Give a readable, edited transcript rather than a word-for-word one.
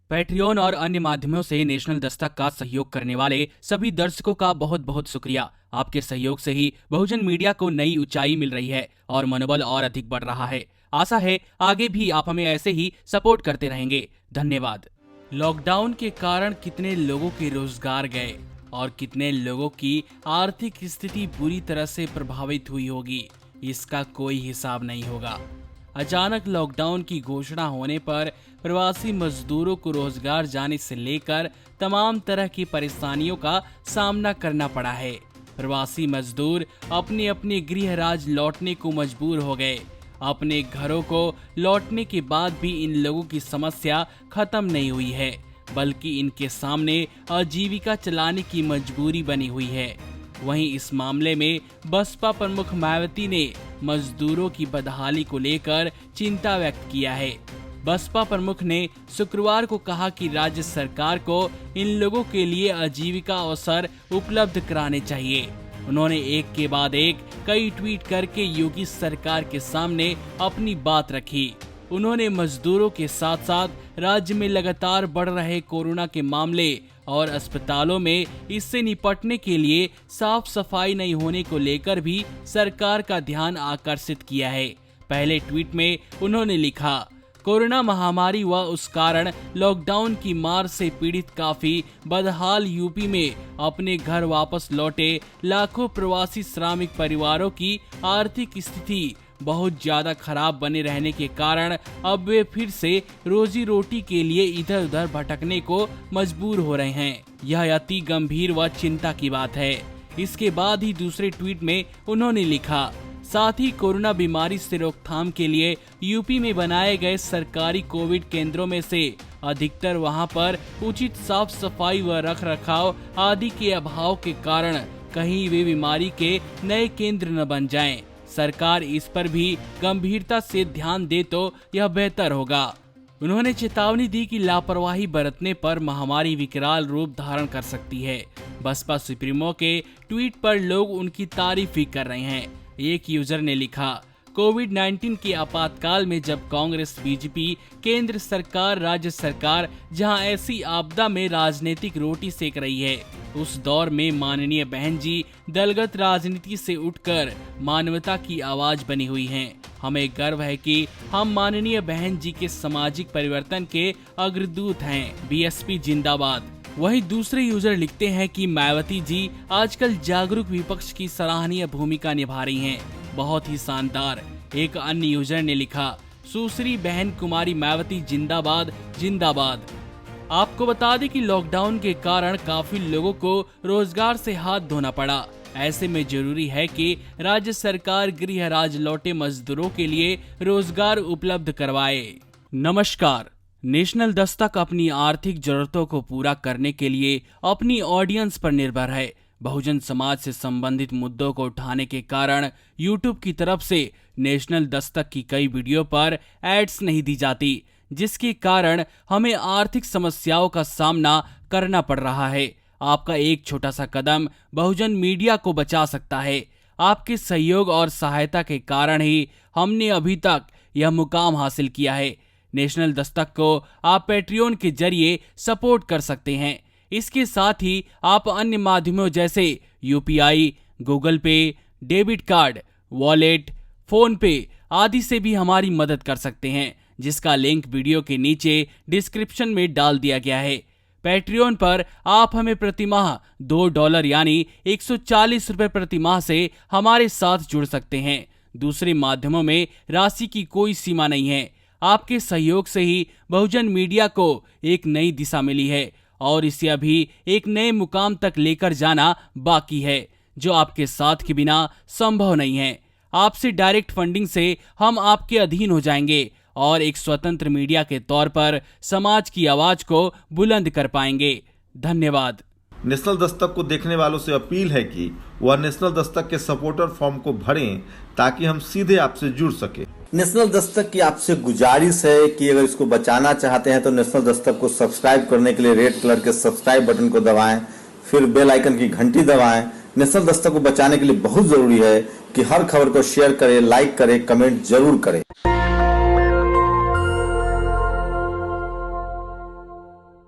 Patreon और अन्य माध्यमों से नेशनल दस्तक का सहयोग करने वाले सभी दर्शकों का बहुत बहुत शुक्रिया। आपके सहयोग से ही बहुजन मीडिया को नई ऊंचाई मिल रही है और मनोबल और अधिक बढ़ रहा है। आशा है आगे भी आप हमें ऐसे ही सपोर्ट करते रहेंगे। धन्यवाद। लॉकडाउन के कारण कितने लोगों के रोजगार गए और कितने लोगों की आर्थिक स्थिति बुरी तरह से प्रभावित हुई होगी, इसका कोई हिसाब नहीं होगा। अचानक लॉकडाउन की घोषणा होने पर प्रवासी मजदूरों को रोजगार जाने से लेकर तमाम तरह की परेशानियों का सामना करना पड़ा है। प्रवासी मजदूर अपने अपने गृह राज्य लौटने को मजबूर हो गए। अपने घरों को लौटने के बाद भी इन लोगों की समस्या खत्म नहीं हुई है, बल्कि इनके सामने आजीविका चलाने की मजबूरी बनी हुई है। वहीं इस मामले में बसपा प्रमुख मायावती ने मजदूरों की बदहाली को लेकर चिंता व्यक्त किया है। बसपा प्रमुख ने शुक्रवार को कहा कि राज्य सरकार को इन लोगों के लिए आजीविका अवसर उपलब्ध कराने चाहिए। उन्होंने एक के बाद एक कई ट्वीट करके योगी सरकार के सामने अपनी बात रखी। उन्होंने मजदूरों के साथ साथ राज्य में लगातार बढ़ रहे कोरोना के मामले और अस्पतालों में इससे निपटने के लिए साफ सफाई नहीं होने को लेकर भी सरकार का ध्यान आकर्षित किया है। पहले ट्वीट में उन्होंने लिखा, कोरोना महामारी व उस कारण लॉकडाउन की मार से पीड़ित काफी बदहाल यूपी में अपने घर वापस लौटे लाखों प्रवासी श्रमिक परिवारों की आर्थिक स्थिति बहुत ज्यादा खराब बने रहने के कारण अब वे फिर से रोजी रोटी के लिए इधर उधर भटकने को मजबूर हो रहे हैं। यह अति गंभीर व चिंता की बात है। इसके बाद ही दूसरे ट्वीट में उन्होंने लिखा, साथ ही कोरोना बीमारी से रोकथाम के लिए यूपी में बनाए गए सरकारी कोविड केंद्रों में से अधिकतर वहां पर उचित साफ सफाई व रख रखाव आदि के अभाव के कारण कहीं वे बीमारी के नए केंद्र न बन जाएं। सरकार इस पर भी गंभीरता से ध्यान दे तो यह बेहतर होगा। उन्होंने चेतावनी दी कि लापरवाही बरतने पर महामारी विकराल रूप धारण कर सकती है। बसपा सुप्रीमो के ट्वीट पर लोग उनकी तारीफ भी कर रहे हैं। एक यूजर ने लिखा, कोविड-19 के आपातकाल में जब कांग्रेस बीजेपी केंद्र सरकार राज्य सरकार जहां ऐसी आपदा में राजनीतिक रोटी सेक रही है, उस दौर में माननीय बहन जी दलगत राजनीति से उठकर मानवता की आवाज बनी हुई हैं। हमें गर्व है कि हम माननीय बहन जी के सामाजिक परिवर्तन के अग्रदूत हैं। बीएसपी जिंदाबाद। वहीं दूसरे यूजर लिखते हैं कि मायावती जी आजकल जागरूक विपक्ष की सराहनीय भूमिका निभा रही हैं, बहुत ही शानदार। एक अन्य यूजर ने लिखा, सुश्री बहन कुमारी मायावती जिंदाबाद जिंदाबाद। आपको बता दें कि लॉकडाउन के कारण काफी लोगों को रोजगार से हाथ धोना पड़ा। ऐसे में जरूरी है कि राज्य सरकार गृह राज्य लौटे मजदूरों के लिए रोजगार उपलब्ध करवाए। नमस्कार। नेशनल दस्तक अपनी आर्थिक जरूरतों को पूरा करने के लिए अपनी ऑडियंस पर निर्भर है। बहुजन समाज से संबंधित मुद्दों को उठाने के कारण यूट्यूब की तरफ से नेशनल दस्तक की कई वीडियो पर एड्स नहीं दी जाती, जिसके कारण हमें आर्थिक समस्याओं का सामना करना पड़ रहा है। आपका एक छोटा सा कदम बहुजन मीडिया को बचा सकता है। आपके सहयोग और सहायता के कारण ही हमने अभी तक यह मुकाम हासिल किया है। नेशनल दस्तक को आप पैट्रियन के जरिए सपोर्ट कर सकते हैं। इसके साथ ही आप अन्य माध्यमों जैसे यूपीआई, गूगल पे, डेबिट कार्ड, वॉलेट, फोन पे आदि से भी हमारी मदद कर सकते हैं, जिसका लिंक वीडियो के नीचे डिस्क्रिप्शन में डाल दिया गया है। पैट्रियन पर आप हमें प्रतिमाह $2 यानी 140 रुपए प्रतिमाह से हमारे साथ जुड़ सकते हैं। दूसरे माध्यमों में राशि की कोई सीमा नहीं है। आपके सहयोग से ही बहुजन मीडिया को एक नई दिशा मिली है और इसे अभी एक नए मुकाम तक लेकर जाना बाकी है, जो आपके साथ के बिना संभव नहीं है। आपसे डायरेक्ट फंडिंग से हम आपके अधीन हो जाएंगे और एक स्वतंत्र मीडिया के तौर पर समाज की आवाज को बुलंद कर पाएंगे। धन्यवाद। नेशनल दस्तक को देखने वालों से अपील है कि वह नेशनल दस्तक के सपोर्टर फॉर्म को भरें ताकि हम सीधे आपसे जुड़ सके। नेशनल दस्तक की आपसे गुजारिश है कि अगर इसको बचाना चाहते हैं तो नेशनल दस्तक को सब्सक्राइब करने के लिए रेड कलर के सब्सक्राइब बटन को दबाएं, फिर बेल आइकन की घंटी दबाएं। नेशनल दस्तक को बचाने के लिए बहुत जरूरी है कि हर खबर को शेयर करें, लाइक करें, कमेंट जरूर करें।